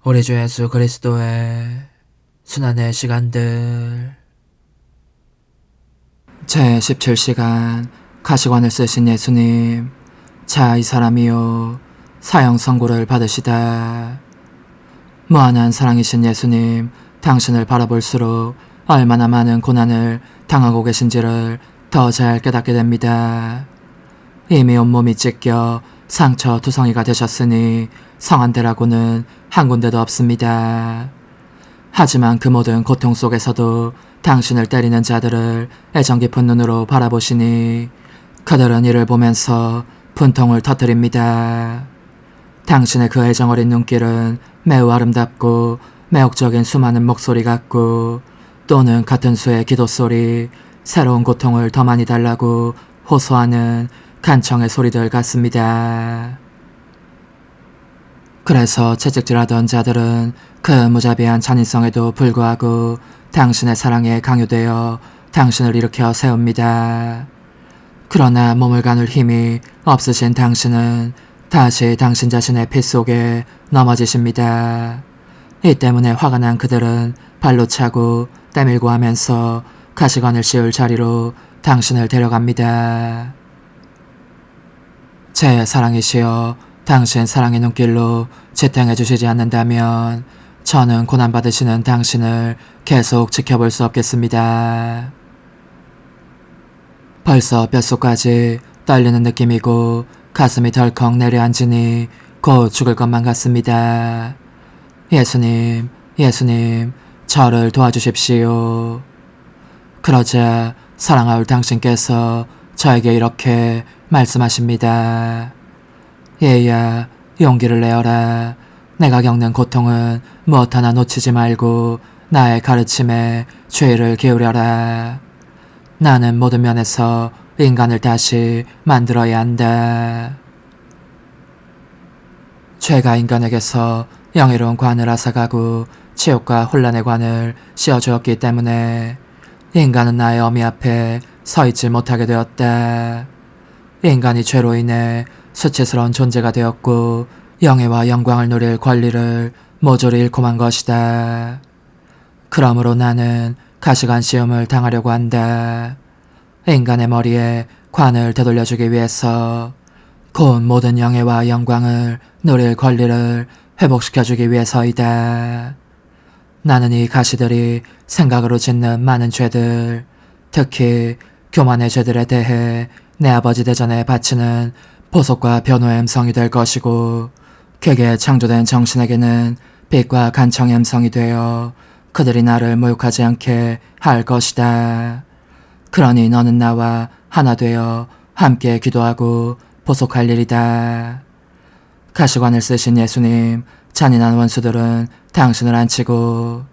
우리 주 예수 그리스도의 순환의 시간들. 제17시간 가시관을 쓰신 예수님. 자, 이 사람이요 사형 선고를 받으시다. 무한한 사랑이신 예수님, 당신을 바라볼수록 얼마나 많은 고난을 당하고 계신지를 더 잘 깨닫게 됩니다. 이미 온몸이 찢겨 상처 투성이가 되셨으니 성한대라고는 한 군데도 없습니다. 하지만 그 모든 고통 속에서도 당신을 때리는 자들을 애정 깊은 눈으로 바라보시니 그들은 이를 보면서 분통을 터뜨립니다. 당신의 그 애정 어린 눈길은 매우 아름답고 매혹적인 수많은 목소리 같고, 또는 같은 수의 기도소리, 새로운 고통을 더 많이 달라고 호소하는 간청의 소리들 같습니다. 그래서 채찍질하던 자들은 그 무자비한 잔인성에도 불구하고 당신의 사랑에 강요되어 당신을 일으켜 세웁니다. 그러나 몸을 가눌 힘이 없으신 당신은 다시 당신 자신의 피 속에 넘어지십니다. 이 때문에 화가 난 그들은 발로 차고 때밀고 하면서 가시관을 씌울 자리로 당신을 데려갑니다. 제 사랑이시여, 당신 사랑의 눈길로 지탱해 주시지 않는다면 저는 고난받으시는 당신을 계속 지켜볼 수 없겠습니다. 벌써 뼛속까지 떨리는 느낌이고 가슴이 덜컥 내려앉으니 곧 죽을 것만 같습니다. 예수님, 예수님, 저를 도와주십시오. 그러자 사랑하올 당신께서 저에게 이렇게 말씀하십니다. 얘야, 용기를 내어라. 내가 겪는 고통은 무엇 하나 놓치지 말고 나의 가르침에 주의를 기울여라. 나는 모든 면에서 인간을 다시 만들어야 한다. 죄가 인간에게서 영예로운 관을 앗아가고 치욕과 혼란의 관을 씌워주었기 때문에 인간은 나의 어미 앞에 서 있지 못하게 되었다. 인간이 죄로 인해 수치스러운 존재가 되었고 영예와 영광을 누릴 권리를 모조리 잃고 만 것이다. 그러므로 나는 가시관 시험을 당하려고 한다. 인간의 머리에 관을 되돌려주기 위해서, 곧 모든 영예와 영광을 누릴 권리를 회복시켜주기 위해서이다. 나는 이 가시들이 생각으로 짓는 많은 죄들, 특히 교만의 죄들에 대해 내 아버지 대전에 바치는 보석과 변호의 음성이 될 것이고, 그게 창조된 정신에게는 빛과 간청의 음성이 되어 그들이 나를 모욕하지 않게 할 것이다. 그러니 너는 나와 하나 되어 함께 기도하고 보속할 일이다. 가시관을 쓰신 예수님, 잔인한 원수들은 당신을 안치고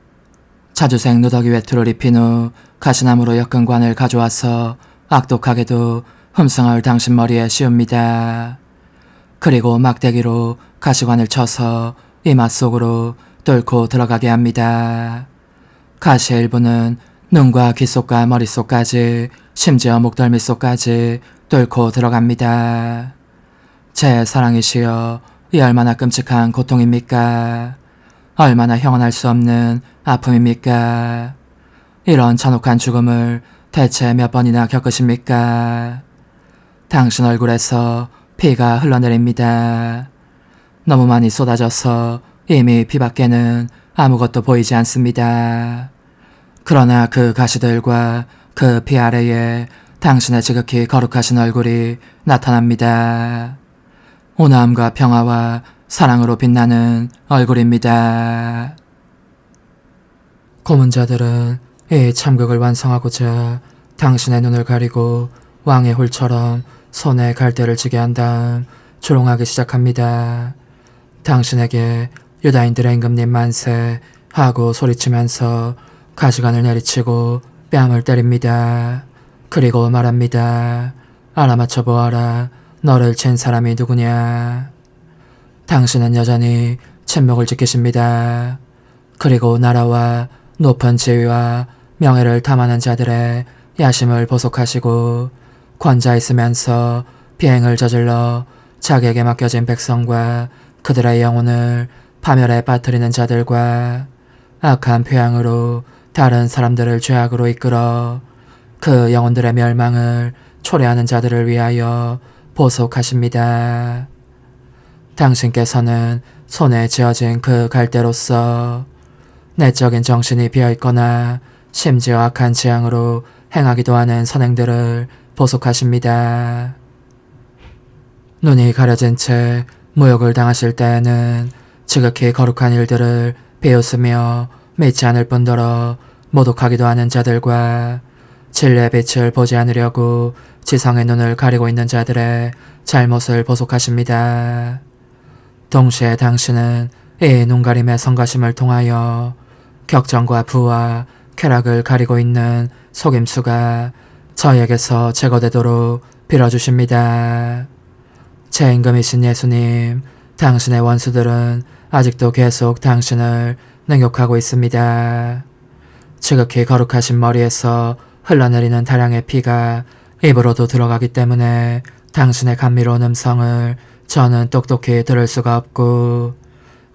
자주색 누더기 외투를 입힌 후 가시나무로 엮은 관을 가져와서 악독하게도 흠성할 당신 머리에 씌웁니다. 그리고 막대기로 가시관을 쳐서 이마 속으로 뚫고 들어가게 합니다. 가시의 일부는 눈과 귀 속과 머릿속까지, 심지어 목덜미 속까지 뚫고 들어갑니다. 제 사랑이시여, 이 얼마나 끔찍한 고통입니까? 얼마나 형언할 수 없는 아픔입니까? 이런 잔혹한 죽음을 대체 몇 번이나 겪으십니까? 당신 얼굴에서 피가 흘러내립니다. 너무 많이 쏟아져서 이미 피밖에는 아무것도 보이지 않습니다. 그러나 그 가시들과 그 피 아래에 당신의 지극히 거룩하신 얼굴이 나타납니다. 온화함과 평화와 사랑으로 빛나는 얼굴입니다. 고문자들은 이 참극을 완성하고자 당신의 눈을 가리고 왕의 홀처럼 손에 갈대를 쥐게 한 다음 조롱하기 시작합니다. 당신에게 유다인들의 임금님 만세 하고 소리치면서 가시관을 내리치고 뺨을 때립니다. 그리고 말합니다. 알아맞혀 보아라. 너를 친 사람이 누구냐. 당신은 여전히 침묵을 지키십니다. 그리고 나라와 높은 지위와 명예를 탐하는 자들의 야심을 보속하시고 권자 있으면서 비행을 저질러 자기에게 맡겨진 백성과 그들의 영혼을 파멸에 빠뜨리는 자들과 악한 표양으로 다른 사람들을 죄악으로 이끌어 그 영혼들의 멸망을 초래하는 자들을 위하여 보속하십니다. 당신께서는 손에 쥐어진 그 갈대로서 내적인 정신이 비어있거나 심지어 악한 지향으로 행하기도 하는 선행들을 보속하십니다. 눈이 가려진 채 모욕을 당하실 때에는 지극히 거룩한 일들을 비웃으며 믿지 않을 뿐더러 모독하기도 하는 자들과 진리의 빛을 보지 않으려고 지성의 눈을 가리고 있는 자들의 잘못을 보속하십니다. 동시에 당신은 이 눈가림의 성가심을 통하여 격정과 부와 쾌락을 가리고 있는 속임수가 저에게서 제거되도록 빌어주십니다. 제 임금이신 예수님, 당신의 원수들은 아직도 계속 당신을 능욕하고 있습니다. 지극히 거룩하신 머리에서 흘러내리는 다량의 피가 입으로도 들어가기 때문에 당신의 감미로운 음성을 저는 똑똑히 들을 수가 없고,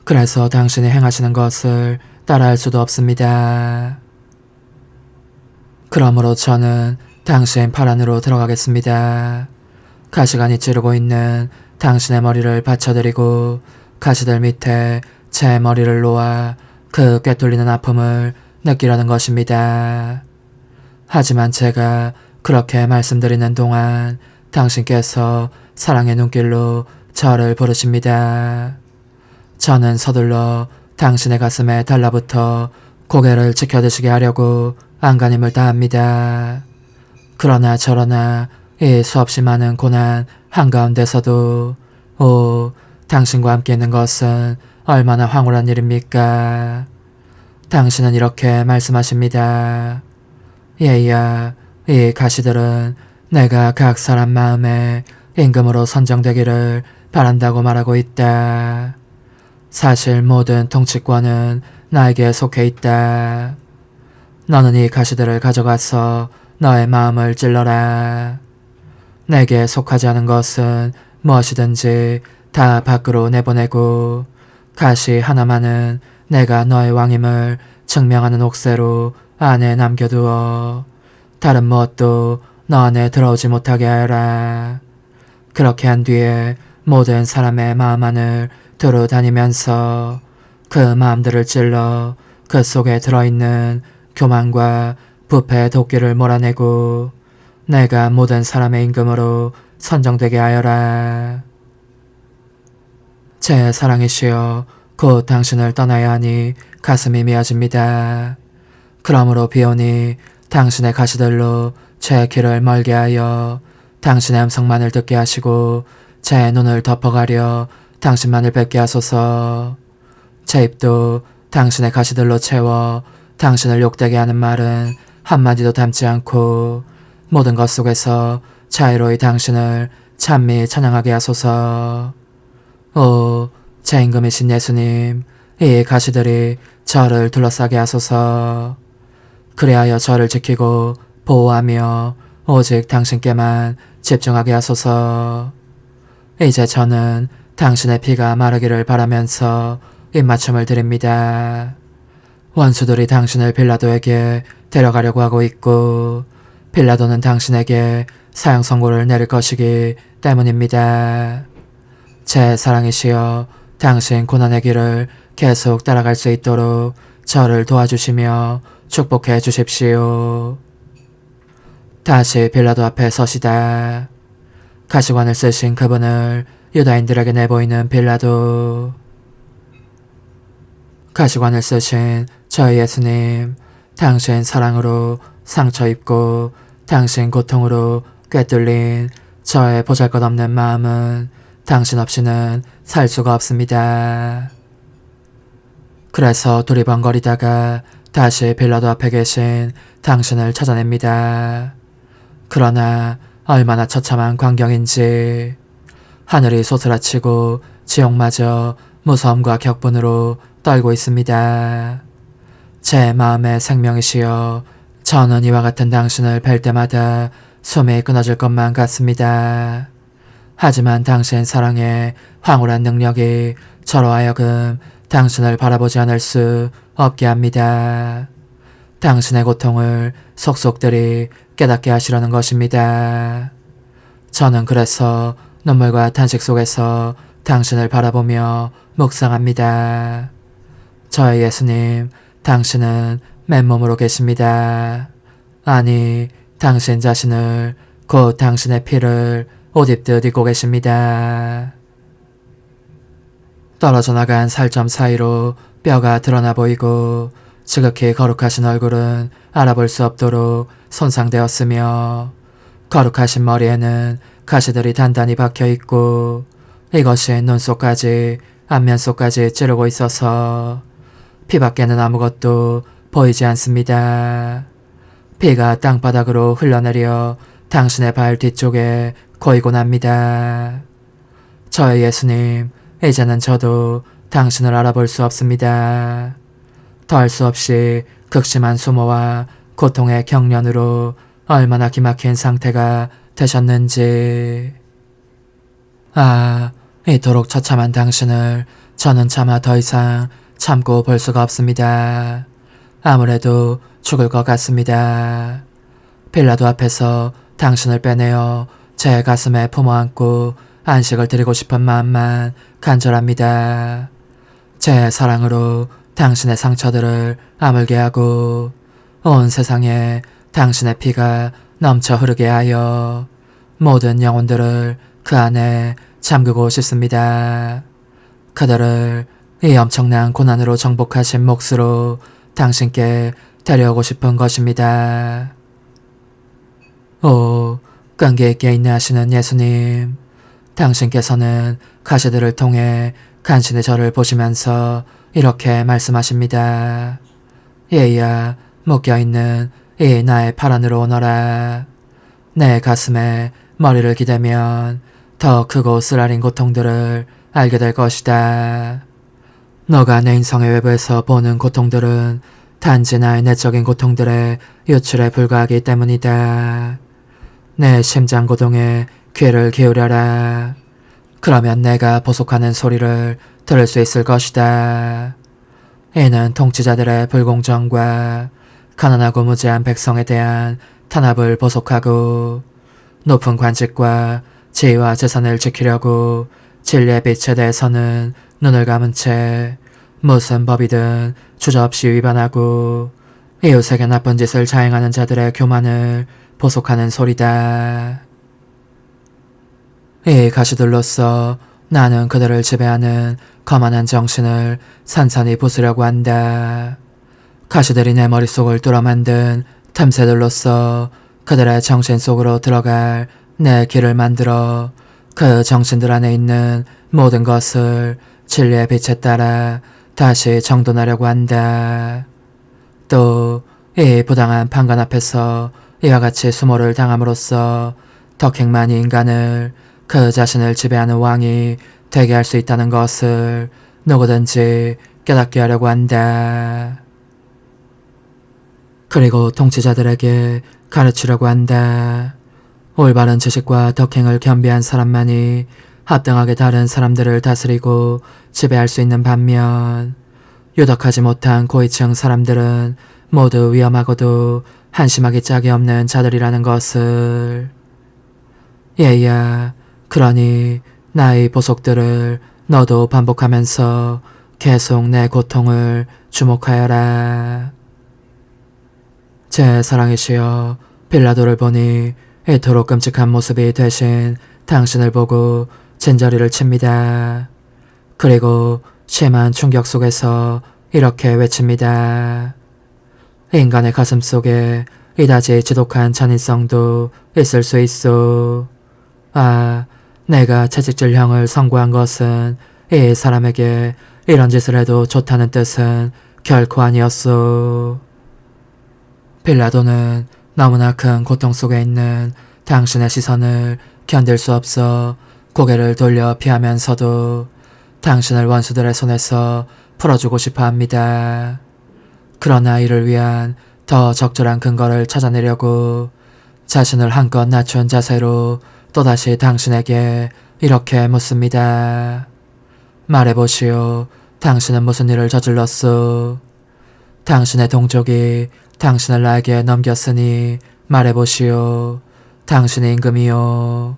그래서 당신이 행하시는 것을 따라할 수도 없습니다. 그러므로 저는 당신 발 안으로 들어가겠습니다. 가시관이 찌르고 있는 당신의 머리를 받쳐드리고 가시들 밑에 제 머리를 놓아 그 꿰뚫리는 아픔을 느끼려는 것입니다. 하지만 제가 그렇게 말씀드리는 동안 당신께서 사랑의 눈길로 저를 부르십니다. 저는 서둘러 당신의 가슴에 달라붙어 고개를 지켜드시게 하려고 안간힘을 다합니다. 그러나 저러나 이 수없이 많은 고난 한가운데서도 당신과 함께 있는 것은 얼마나 황홀한 일입니까? 당신은 이렇게 말씀하십니다. 얘야, 이 가시들은 내가 각 사람 마음에 임금으로 선정되기를 바란다고 말하고 있다. 사실 모든 통치권은 나에게 속해 있다. 너는 이 가시들을 가져가서 너의 마음을 찔러라. 내게 속하지 않은 것은 무엇이든지 다 밖으로 내보내고 가시 하나만은 내가 너의 왕임을 증명하는 옥새로 안에 남겨두어 다른 무엇도 너 안에 들어오지 못하게 하여라. 그렇게 한 뒤에 모든 사람의 마음 안을 두루 다니면서 그 마음들을 찔러 그 속에 들어있는 교만과 부패의 도끼를 몰아내고 내가 모든 사람의 임금으로 선정되게 하여라. 제 사랑이시여, 곧 당신을 떠나야 하니 가슴이 미어집니다. 그러므로 비오니 당신의 가시들로 제 길을 멀게 하여 당신의 음성만을 듣게 하시고 제 눈을 덮어가려 당신만을 뵙게 하소서. 제 입도 당신의 가시들로 채워 당신을 욕되게 하는 말은 한마디도 담지 않고 모든 것 속에서 자유로이 당신을 찬미 찬양하게 하소서. 제 임금이신 예수님, 이 가시들이 저를 둘러싸게 하소서. 그리하여 저를 지키고 보호하며 오직 당신께만 집중하게 하소서. 이제 저는 당신의 피가 마르기를 바라면서 입맞춤을 드립니다. 원수들이 당신을 빌라도에게 데려가려고 하고 있고 빌라도는 당신에게 사형 선고를 내릴 것이기 때문입니다. 제 사랑이시여, 당신 고난의 길을 계속 따라갈 수 있도록 저를 도와주시며 축복해 주십시오. 다시 빌라도 앞에 서시다. 가시관을 쓰신 그분을 유다인들에게 내보이는 빌라도. 가시관을 쓰신 저희 예수님, 당신 사랑으로 상처 입고 당신 고통으로 꿰뚫린 저의 보잘것없는 마음은 당신 없이는 살 수가 없습니다. 그래서 두리번거리다가 다시 빌라도 앞에 계신 당신을 찾아냅니다. 그러나 얼마나 처참한 광경인지 하늘이 소스라치고 지옥마저 무서움과 격분으로 떨고 있습니다. 제 마음의 생명이시여, 저는 이와 같은 당신을 뵐 때마다 숨이 끊어질 것만 같습니다. 하지만 당신 사랑의 황홀한 능력이 저로 하여금 당신을 바라보지 않을 수 없게 합니다. 당신의 고통을 속속들이 깨닫게 하시려는 것입니다. 저는 그래서 눈물과 탄식 속에서 당신을 바라보며 묵상합니다. 저의 예수님, 당신은 맨몸으로 계십니다. 아니, 당신 자신을, 곧 당신의 피를 옷 입듯 입고 계십니다. 떨어져 나간 살점 사이로 뼈가 드러나 보이고 지극히 거룩하신 얼굴은 알아볼 수 없도록 손상되었으며 거룩하신 머리에는 가시들이 단단히 박혀있고 이것이 눈 속까지 안면 속까지 찌르고 있어서 피밖에는 아무것도 보이지 않습니다. 피가 땅바닥으로 흘러내려 당신의 발 뒤쪽에 고이곤 합니다. 저의 예수님, 이제는 저도 당신을 알아볼 수 없습니다. 더할 수 없이 극심한 수모와 고통의 경련으로 얼마나 기막힌 상태가 되셨는지. 이토록 처참한 당신을 저는 차마 더 이상 참고 볼 수가 없습니다. 아무래도 죽을 것 같습니다. 빌라도 앞에서 당신을 빼내어 제 가슴에 품어안고 안식을 드리고 싶은 마음만 간절합니다. 제 사랑으로 당신의 상처들을 아물게 하고 온 세상에 당신의 피가 넘쳐 흐르게 하여 모든 영혼들을 그 안에 잠그고 싶습니다. 그들을 이 엄청난 고난으로 정복하신 몫으로 당신께 데려오고 싶은 것입니다. 오, 끈기 있게 인내하시는 예수님, 당신께서는 가시들을 통해 간신히 저를 보시면서 이렇게 말씀하십니다. 얘야, 묶여있는 이 나의 팔 안으로 오너라. 내 가슴에 머리를 기대면 더 크고 쓰라린 고통들을 알게 될 것이다. 너가 내 인성의 외부에서 보는 고통들은 단지 나의 내적인 고통들의 유출에 불과하기 때문이다. 내 심장 고동에 귀를 기울여라. 그러면 내가 보속하는 소리를 들을 수 있을 것이다. 이는 통치자들의 불공정과 가난하고 무지한 백성에 대한 탄압을 보속하고 높은 관직과 지위와 재산을 지키려고 진리의 빛에 대해서는 눈을 감은 채 무슨 법이든 주저없이 위반하고 이웃에게 나쁜 짓을 자행하는 자들의 교만을 보속하는 소리다. 이 가시들로서 나는 그들을 지배하는 거만한 정신을 산산히 부수려고 한다. 가시들이 내 머릿속을 뚫어 만든 틈새들로서 그들의 정신 속으로 들어갈 내 길을 만들어 그 정신들 안에 있는 모든 것을 진리의 빛에 따라 다시 정돈하려고 한다. 또 이 부당한 판관 앞에서 이와 같이 수모를 당함으로써 덕행만이 인간을 그 자신을 지배하는 왕이 되게 할 수 있다는 것을 누구든지 깨닫게 하려고 한다. 그리고 통치자들에게 가르치려고 한다. 올바른 지식과 덕행을 겸비한 사람만이 합당하게 다른 사람들을 다스리고 지배할 수 있는 반면 유덕하지 못한 고위층 사람들은 모두 위험하고도 한심하기 짝이 없는 자들이라는 것을. 얘야, 그러니 나의 보속들을 너도 반복하면서 계속 내 고통을 주목하여라. 제 사랑이시여, 빌라도를 보니 이토록 끔찍한 모습이 되신 당신을 보고 진저리를 칩니다. 그리고 심한 충격 속에서 이렇게 외칩니다. 인간의 가슴 속에 이다지 지독한 잔인성도 있을 수 있소. 내가 채찍질형을 선고한 것은 이 사람에게 이런 짓을 해도 좋다는 뜻은 결코 아니었소. 빌라도는 너무나 큰 고통 속에 있는 당신의 시선을 견딜 수 없어 고개를 돌려 피하면서도 당신을 원수들의 손에서 풀어주고 싶어 합니다. 그러나 이를 위한 더 적절한 근거를 찾아내려고 자신을 한껏 낮춘 자세로 또다시 당신에게 이렇게 묻습니다. 말해보시오. 당신은 무슨 일을 저질렀소? 당신의 동족이 당신을 나에게 넘겼으니 말해보시오. 당신의 임금이요.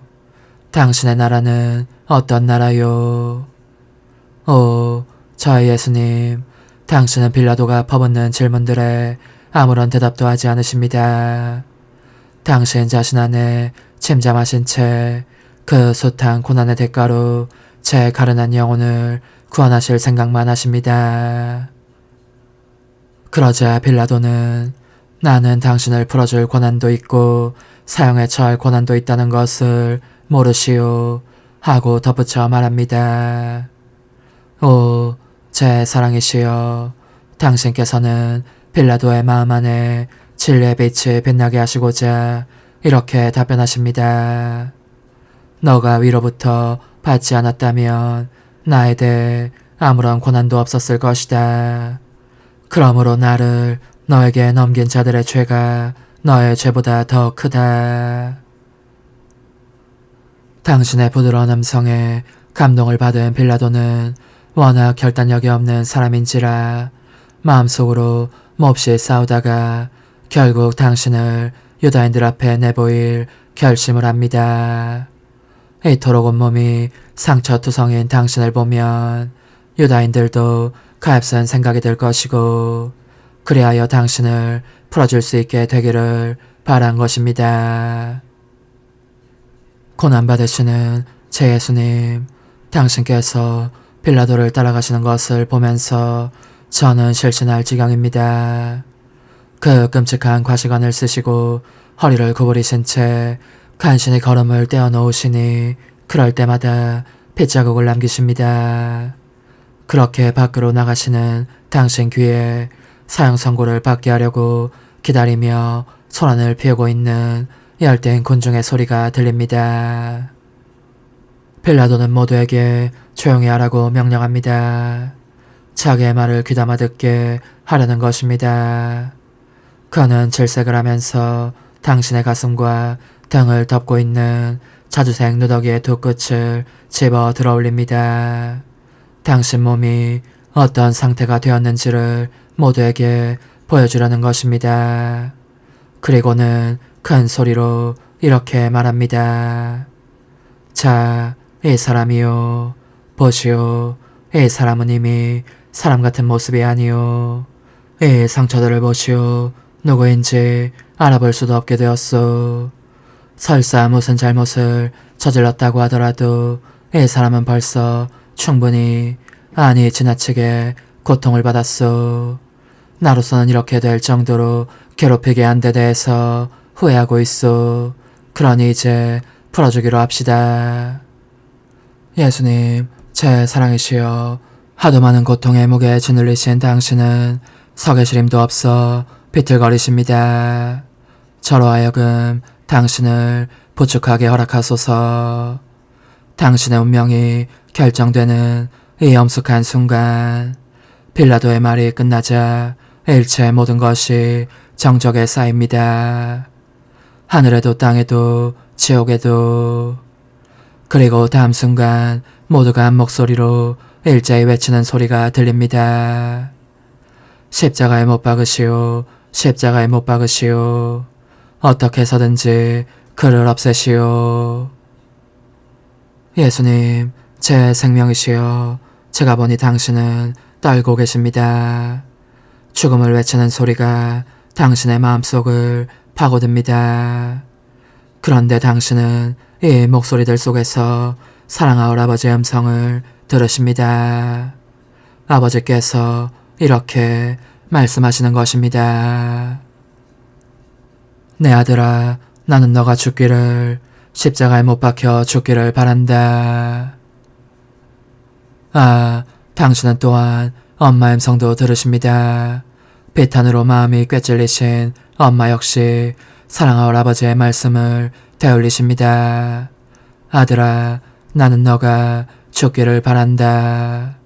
당신의 나라는 어떤 나라요? 오, 저희 예수님, 당신은 빌라도가 퍼붓는 질문들에 아무런 대답도 하지 않으십니다. 당신 자신 안에 침잠하신 채 그 숱한 고난의 대가로 제 가련한 영혼을 구원하실 생각만 하십니다. 그러자 빌라도는 나는 당신을 풀어줄 권한도 있고 사형에 처할 권한도 있다는 것을 모르시오 하고 덧붙여 말합니다. 오, 제 사랑이시여, 당신께서는 빌라도의 마음 안에 진리의 빛이 빛나게 하시고자 이렇게 답변하십니다. 너가 위로부터 받지 않았다면 나에 대해 아무런 고난도 없었을 것이다. 그러므로 나를 너에게 넘긴 자들의 죄가 너의 죄보다 더 크다. 당신의 부드러운 음성에 감동을 받은 빌라도는 워낙 결단력이 없는 사람인지라 마음속으로 몹시 싸우다가 결국 당신을 유다인들 앞에 내보일 결심을 합니다. 이토록 온몸이 상처투성인 당신을 보면 유다인들도 가엾은 생각이 들 것이고 그리하여 당신을 풀어줄 수 있게 되기를 바란 것입니다. 고난받으시는 제 예수님, 당신께서 빌라도를 따라가시는 것을 보면서 저는 실신할 지경입니다. 그 끔찍한 과시관을 쓰시고 허리를 구부리신 채 간신히 걸음을 떼어놓으시니 그럴 때마다 핏자국을 남기십니다. 그렇게 밖으로 나가시는 당신 귀에 사형 선고를 받게 하려고 기다리며 소란을 피우고 있는 열띤 군중의 소리가 들립니다. 빌라도는 모두에게 조용히 하라고 명령합니다. 자기의 말을 귀담아 듣게 하려는 것입니다. 그는 질색을 하면서 당신의 가슴과 등을 덮고 있는 자주색 누더기의 두 끝을 집어 들어올립니다. 당신 몸이 어떤 상태가 되었는지를 모두에게 보여주려는 것입니다. 그리고는 큰 소리로 이렇게 말합니다. 자, 이 사람이요. 보시오. 이 사람은 이미 사람 같은 모습이 아니오. 이 상처들을 보시오. 누구인지 알아볼 수도 없게 되었소. 설사 무슨 잘못을 저질렀다고 하더라도 이 사람은 벌써 충분히, 아니 지나치게 고통을 받았소. 나로서는 이렇게 될 정도로 괴롭히게 한 데 대해서 후회하고 있소. 그러니 이제 풀어주기로 합시다. 예수님, 제 사랑이시여, 하도 많은 고통의 무게에 짓눌리신 당신은 서 계실 힘도 없어 비틀거리십니다. 저로 하여금 당신을 부축하게 허락하소서. 당신의 운명이 결정되는 이 엄숙한 순간, 빌라도의 말이 끝나자 일체 모든 것이 정적에 쌓입니다. 하늘에도 땅에도 지옥에도. 그리고 다음 순간 모두가 한 목소리로 일제히 외치는 소리가 들립니다. 십자가에 못 박으시오. 십자가에 못 박으시오. 어떻게 해서든지 그를 없애시오. 예수님, 제 생명이시여, 제가 보니 당신은 떨고 계십니다. 죽음을 외치는 소리가 당신의 마음속을 파고듭니다. 그런데 당신은 이 목소리들 속에서 사랑하올 아버지의 음성을 들으십니다. 아버지께서 이렇게 말씀하시는 것입니다. 내 아들아, 나는 너가 죽기를, 십자가에 못 박혀 죽기를 바란다. 아, 당신은 또한 엄마의 음성도 들으십니다. 비탄으로 마음이 꿰찔리신 엄마 역시 사랑하올 아버지의 말씀을 되울리십니다. 아들아, 나는 너가 죽기를 바란다.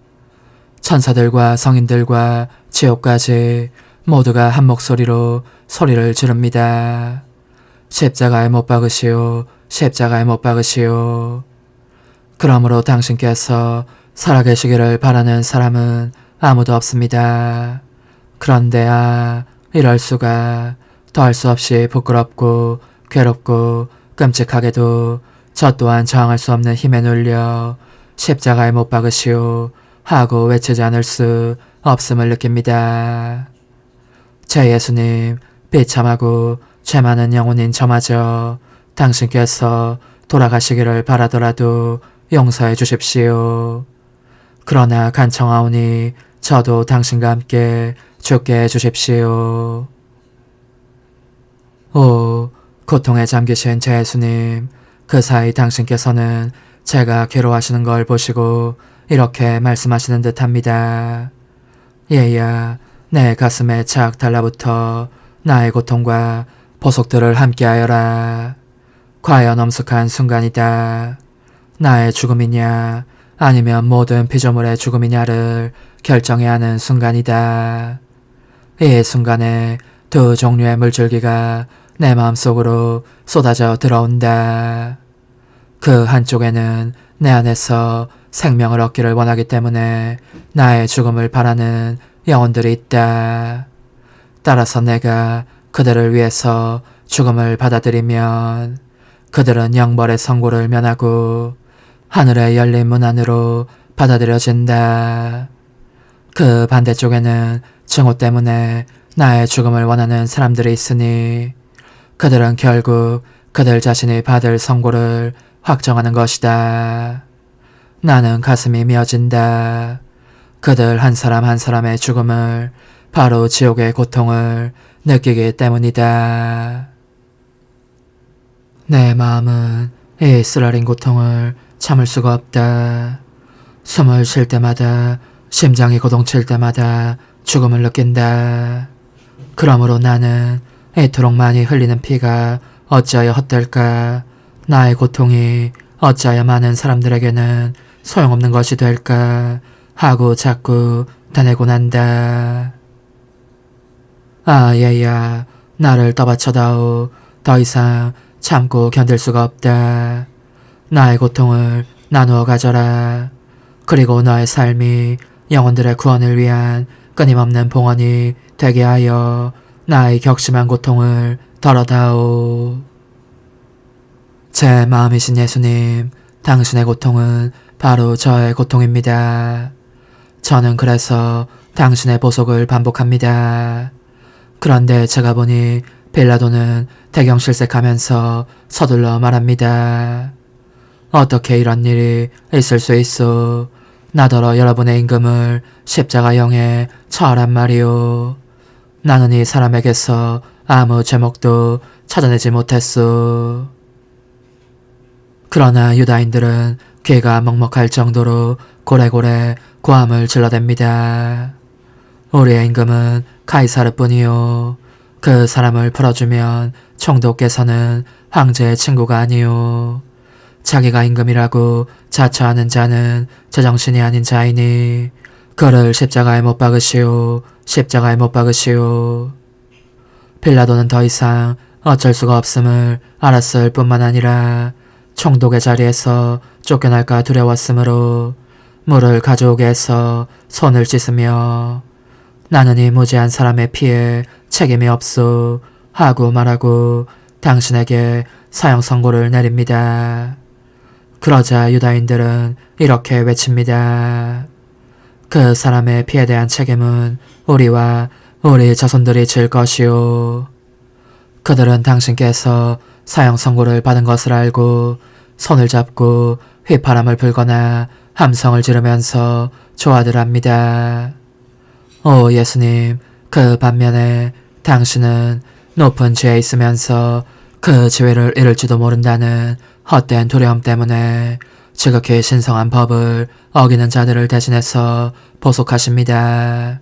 천사들과 성인들과 지옥까지 모두가 한 목소리로 소리를 지릅니다. 십자가에 못 박으시오. 십자가에 못 박으시오. 그러므로 당신께서 살아계시기를 바라는 사람은 아무도 없습니다. 그런데 이럴 수가. 더할 수 없이 부끄럽고 괴롭고 끔찍하게도 저 또한 저항할 수 없는 힘에 눌려 십자가에 못 박으시오 하고 외치지 않을 수 없음을 느낍니다. 제 예수님, 비참하고 죄 많은 영혼인 저마저 당신께서 돌아가시기를 바라더라도 용서해 주십시오. 그러나 간청하오니 저도 당신과 함께 죽게 해주십시오. 오, 고통에 잠기신 제 예수님, 그 사이 당신께서는 제가 괴로워하시는 걸 보시고 이렇게 말씀하시는 듯합니다. 얘야, 내 가슴에 착 달라붙어 나의 고통과 보속들을 함께하여라. 과연 엄숙한 순간이다. 나의 죽음이냐 아니면 모든 피조물의 죽음이냐를 결정해야 하는 순간이다. 이 순간에 두 종류의 물줄기가 내 마음속으로 쏟아져 들어온다. 그 한쪽에는 내 안에서 생명을 얻기를 원하기 때문에 나의 죽음을 바라는 영혼들이 있다. 따라서 내가 그들을 위해서 죽음을 받아들이면 그들은 영벌의 선고를 면하고 하늘의 열린 문 안으로 받아들여진다. 그 반대쪽에는 증오 때문에 나의 죽음을 원하는 사람들이 있으니 그들은 결국 그들 자신이 받을 선고를 확정하는 것이다. 나는 가슴이 미어진다. 그들 한 사람 한 사람의 죽음을, 바로 지옥의 고통을 느끼기 때문이다. 내 마음은 이 쓰라린 고통을 참을 수가 없다. 숨을 쉴 때마다, 심장이 고동칠 때마다 죽음을 느낀다. 그러므로 나는 이토록 많이 흘리는 피가 어찌하여 헛될까? 나의 고통이 어찌하여 많은 사람들에게는 소용없는 것이 될까? 하고 자꾸 다내곤 한다. 얘야, 나를 떠받쳐다오. 더 이상 참고 견딜 수가 없다. 나의 고통을 나누어 가져라. 그리고 너의 삶이 영혼들의 구원을 위한 끊임없는 봉헌이 되게 하여 나의 격심한 고통을 덜어다오. 제 마음이신 예수님, 당신의 고통은 바로 저의 고통입니다. 저는 그래서 당신의 보속을 반복합니다. 그런데 제가 보니 빌라도는 대경실색하면서 서둘러 말합니다. 어떻게 이런 일이 있을 수 있어? 나더러 여러분의 임금을 십자가형에 처하란 말이오. 나는 이 사람에게서 아무 제목도 찾아내지 못했소. 그러나 유다인들은 귀가 먹먹할 정도로 고래고래 고함을 질러댑니다. 우리의 임금은 카이사르뿐이요. 그 사람을 풀어주면 총독께서는 황제의 친구가 아니요. 자기가 임금이라고 자처하는 자는 제정신이 아닌 자이니 그를 십자가에 못 박으시오. 십자가에 못 박으시오. 빌라도는 더 이상 어쩔 수가 없음을 알았을 뿐만 아니라 총독의 자리에서 쫓겨날까 두려웠으므로 물을 가져오게 해서 손을 씻으며 나는 이 무지한 사람의 피에 책임이 없소 하고 말하고 당신에게 사형 선고를 내립니다. 그러자 유다인들은 이렇게 외칩니다. 그 사람의 피에 대한 책임은 우리와 우리 자손들이 질 것이오. 그들은 당신께서 사형 선고를 받은 것을 알고 손을 잡고 휘파람을 불거나 함성을 지르면서 좋아들 합니다. 오 예수님, 그 반면에 당신은 높은 지에 있으면서 그 지위를 잃을지도 모른다는 헛된 두려움 때문에 지극히 신성한 법을 어기는 자들을 대신해서 보속하십니다.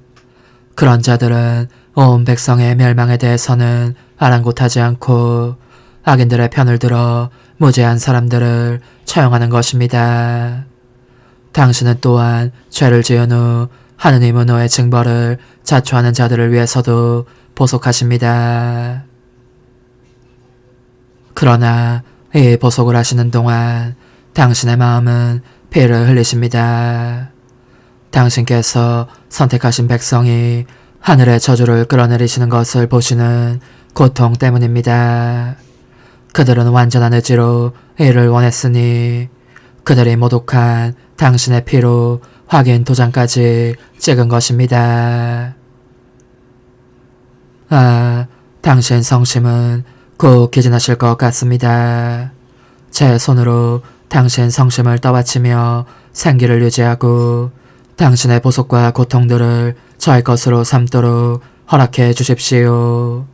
그런 자들은 온 백성의 멸망에 대해서는 아랑곳하지 않고 악인들의 편을 들어 무죄한 사람들을 처형하는 것입니다. 당신은 또한 죄를 지은 후 하느님 은호의 징벌을 자초하는 자들을 위해서도 보속하십니다. 그러나 이 보속을 하시는 동안 당신의 마음은 피를 흘리십니다. 당신께서 선택하신 백성이 하늘의 저주를 끌어내리시는 것을 보시는 고통 때문입니다. 그들은 완전한 의지로 이를 원했으니 그들이 모독한 당신의 피로 확인 도장까지 찍은 것입니다. 당신 성심은 곧 기진하실 것 같습니다. 제 손으로 당신 성심을 떠받치며 생기를 유지하고 당신의 보속과 고통들을 저의 것으로 삼도록 허락해 주십시오.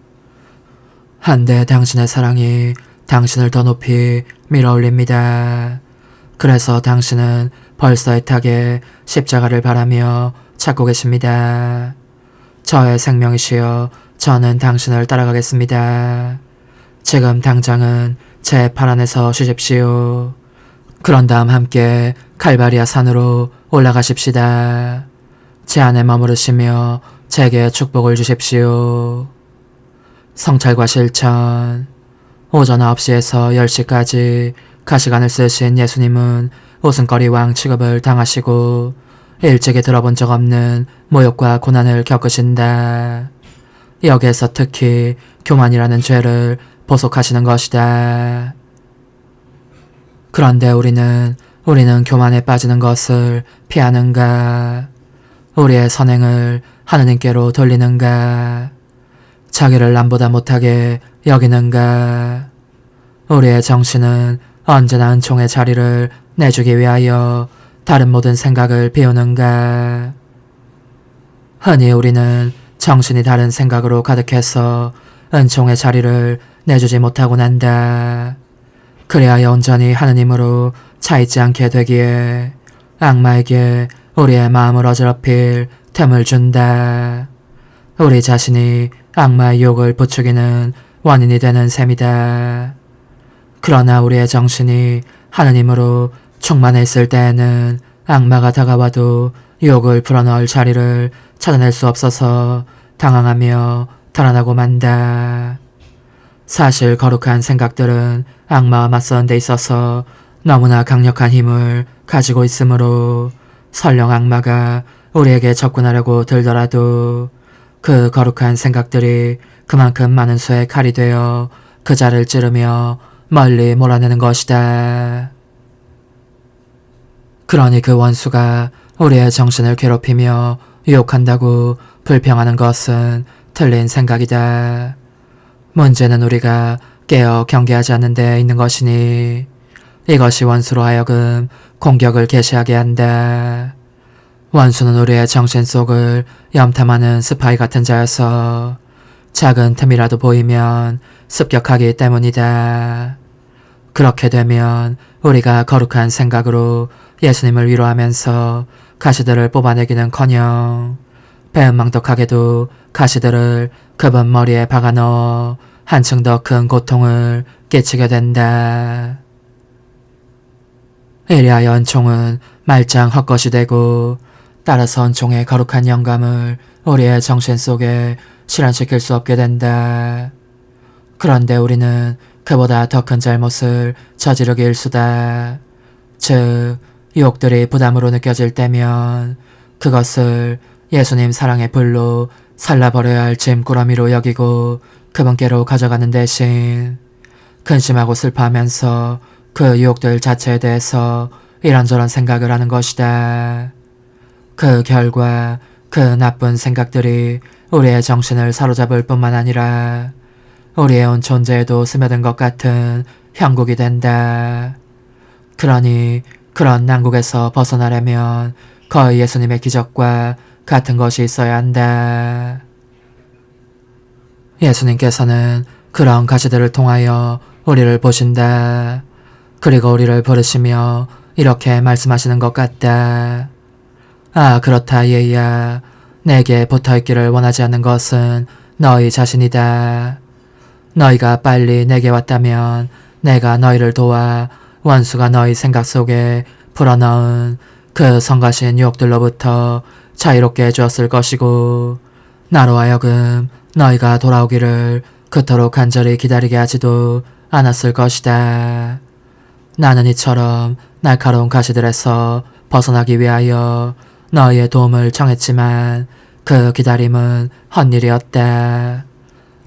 한데 당신의 사랑이 당신을 더 높이 밀어올립니다. 그래서 당신은 벌써 애타게 십자가를 바라며 찾고 계십니다. 저의 생명이시여 저는 당신을 따라가겠습니다. 지금 당장은 제 팔 안에서 쉬십시오. 그런 다음 함께 칼바리아 산으로 올라가십시다. 제 안에 머무르시며 제게 축복을 주십시오. 성찰과 실천. 오전 9시에서 10시까지 가시관을 쓰신 예수님은 웃음거리 왕 취급을 당하시고 일찍이 들어본 적 없는 모욕과 고난을 겪으신다. 여기에서 특히 교만이라는 죄를 보속하시는 것이다. 그런데 우리는 교만에 빠지는 것을 피하는가? 우리의 선행을 하느님께로 돌리는가? 자기를 남보다 못하게 여기는가? 우리의 정신은 언제나 은총의 자리를 내주기 위하여 다른 모든 생각을 비우는가? 흔히 우리는 정신이 다른 생각으로 가득해서 은총의 자리를 내주지 못하고 난다. 그래야 온전히 하느님으로 차있지 않게 되기에 악마에게 우리의 마음을 어지럽힐 틈을 준다. 우리 자신이 악마의 유혹을 부추기는 원인이 되는 셈이다. 그러나 우리의 정신이 하느님으로 충만해 있을 때에는 악마가 다가와도 유혹을 풀어넣을 자리를 찾아낼 수 없어서 당황하며 달아나고 만다. 사실 거룩한 생각들은 악마와 맞서는 데 있어서 너무나 강력한 힘을 가지고 있으므로 설령 악마가 우리에게 접근하려고 들더라도 그 거룩한 생각들이 그만큼 많은 수의 칼이 되어 그 자를 찌르며 멀리 몰아내는 것이다. 그러니 그 원수가 우리의 정신을 괴롭히며 유혹한다고 불평하는 것은 틀린 생각이다. 문제는 우리가 깨어 경계하지 않는 데 있는 것이니 이것이 원수로 하여금 공격을 개시하게 한다. 원수는 우리의 정신 속을 염탐하는 스파이 같은 자여서 작은 틈이라도 보이면 습격하기 때문이다. 그렇게 되면 우리가 거룩한 생각으로 예수님을 위로하면서 가시들을 뽑아내기는커녕 배은망덕하게도 가시들을 그분 머리에 박아넣어 한층 더 큰 고통을 끼치게 된다. 이리하여 은총은 말짱 헛것이 되고 따라서 은총의 거룩한 영감을 우리의 정신 속에 실현시킬 수 없게 된다. 그런데 우리는 그보다 더 큰 잘못을 저지르기 일수다. 즉 유혹들이 부담으로 느껴질 때면 그것을 예수님 사랑의 불로 살라버려야 할 짐꾸러미로 여기고 그분께로 가져가는 대신 근심하고 슬퍼하면서 그 유혹들 자체에 대해서 이런저런 생각을 하는 것이다. 그 결과 그 나쁜 생각들이 우리의 정신을 사로잡을 뿐만 아니라 우리의 온 존재에도 스며든 것 같은 형국이 된다. 그러니 그런 난국에서 벗어나려면 거의 예수님의 기적과 같은 것이 있어야 한다. 예수님께서는 그런 가시들을 통하여 우리를 보신다. 그리고 우리를 부르시며 이렇게 말씀하시는 것 같다. 아, 그렇다 얘야. 내게 붙어있기를 원하지 않는 것은 너희 자신이다. 너희가 빨리 내게 왔다면 내가 너희를 도와 원수가 너희 생각 속에 불어넣은 그 성가신 유혹들로부터 자유롭게 해주었을 것이고 나로 하여금 너희가 돌아오기를 그토록 간절히 기다리게 하지도 않았을 것이다. 나는 이처럼 날카로운 가시들에서 벗어나기 위하여 너희의 도움을 청했지만 그 기다림은 헛일이었다.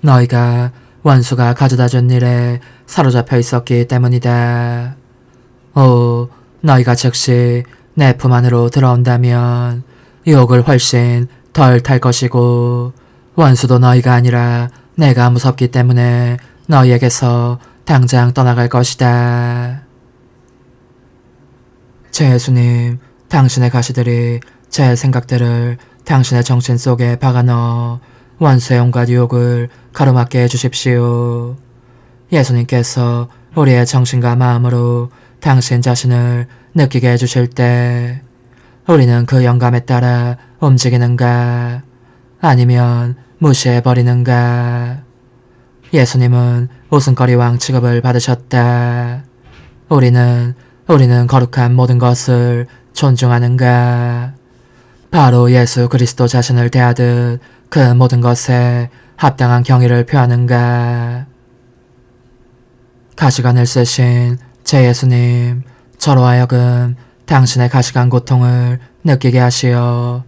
너희가 원수가 가져다준 일에 사로잡혀 있었기 때문이다. 오, 너희가 즉시 내 품 안으로 들어온다면 유혹을 훨씬 덜 탈 것이고 원수도 너희가 아니라 내가 무섭기 때문에 너희에게서 당장 떠나갈 것이다. 제 예수님, 당신의 가시들이 제 생각들을 당신의 정신 속에 박아넣어 원수의 온갖 유혹을 가로막게 해주십시오. 예수님께서 우리의 정신과 마음으로 당신 자신을 느끼게 해주실 때 우리는 그 영감에 따라 움직이는가 아니면 무시해버리는가. 예수님은 웃음거리왕 취급을 받으셨다. 우리는 거룩한 모든 것을 존중하는가. 바로 예수 그리스도 자신을 대하듯 그 모든 것에 합당한 경의를 표하는가. 가시관을 쓰신 제 예수님, 저로 하여금 당신의 가시관 고통을 느끼게 하시어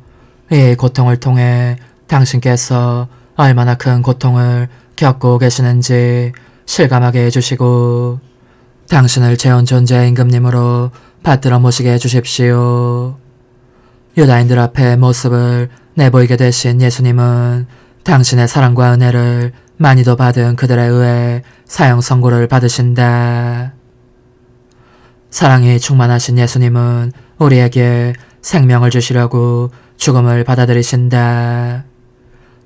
이 고통을 통해 당신께서 얼마나 큰 고통을 겪고 계시는지 실감하게 해주시고 당신을 재혼 존재의 임금님으로 받들어 모시게 해주십시오. 유다인들 앞에 모습을 내보이게 되신 예수님은 당신의 사랑과 은혜를 많이도 받은 그들에 의해 사형 선고를 받으신다. 사랑이 충만하신 예수님은 우리에게 생명을 주시려고 죽음을 받아들이신다.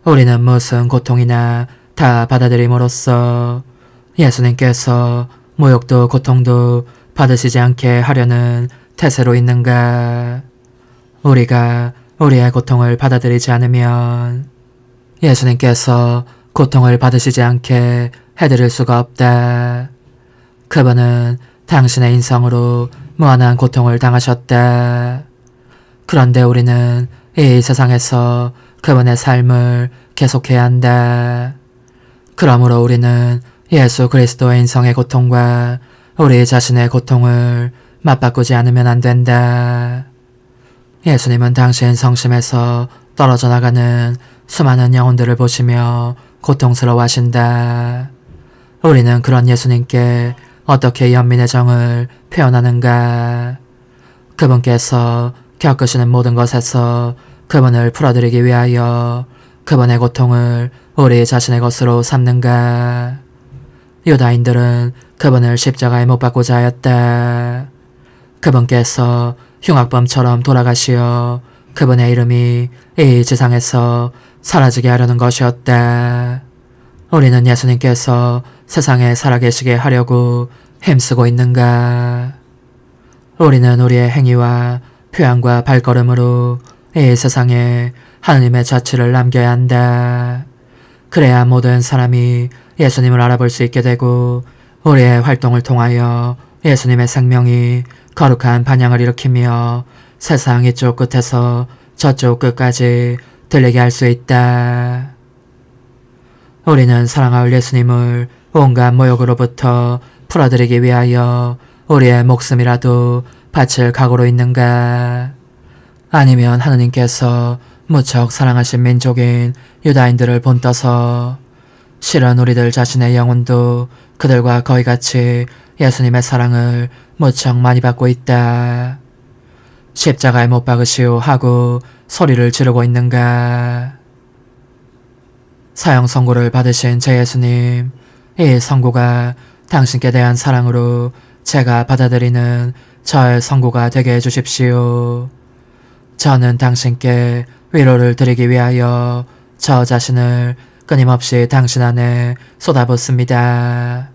우리는 무슨 고통이나 다 받아들임으로써 예수님께서 모욕도 고통도 받으시지 않게 하려는 태세로 있는가. 우리가 우리의 고통을 받아들이지 않으면 예수님께서 고통을 받으시지 않게 해드릴 수가 없다. 그분은 당신의 인성으로 무한한 고통을 당하셨다. 그런데 우리는 이 세상에서 그분의 삶을 계속해야 한다. 그러므로 우리는 예수 그리스도의 인성의 고통과 우리 자신의 고통을 맞바꾸지 않으면 안 된다. 예수님은 당신 성심에서 떨어져 나가는 수많은 영혼들을 보시며 고통스러워하신다. 우리는 그런 예수님께 어떻게 연민의 정을 표현하는가. 그분께서 겪으시는 모든 것에서 그분을 풀어드리기 위하여 그분의 고통을 우리 자신의 것으로 삼는가. 유다인들은 그분을 십자가에 못 박고자 하였다. 그분께서 흉악범처럼 돌아가시어 그분의 이름이 이 지상에서 사라지게 하려는 것이었다. 우리는 예수님께서 세상에 살아계시게 하려고 힘쓰고 있는가. 우리는 우리의 행위와 표현과 발걸음으로 이 세상에 하느님의 자취를 남겨야 한다. 그래야 모든 사람이 예수님을 알아볼 수 있게 되고 우리의 활동을 통하여 예수님의 생명이 거룩한 반향을 일으키며 세상 이쪽 끝에서 저쪽 끝까지 들리게 할 수 있다. 우리는 사랑할 예수님을 온갖 모욕으로부터 풀어드리기 위하여 우리의 목숨이라도 바칠 각오로 있는가. 아니면 하느님께서 무척 사랑하신 민족인 유다인들을 본떠서 실은 우리들 자신의 영혼도 그들과 거의 같이 예수님의 사랑을 무척 많이 받고 있다. 십자가에 못 박으시오 하고 소리를 지르고 있는가. 사형 선고를 받으신 제 예수님, 이 선고가 당신께 대한 사랑으로 제가 받아들이는 저의 선고가 되게 해주십시오. 저는 당신께 위로를 드리기 위하여 저 자신을 끊임없이 당신 안에 쏟아붓습니다.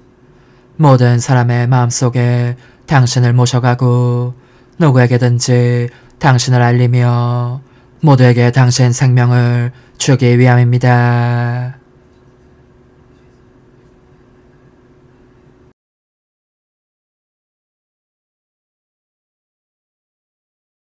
모든 사람의 마음속에 당신을 모셔가고 누구에게든지 당신을 알리며 모두에게 당신 생명을 주기 위함입니다.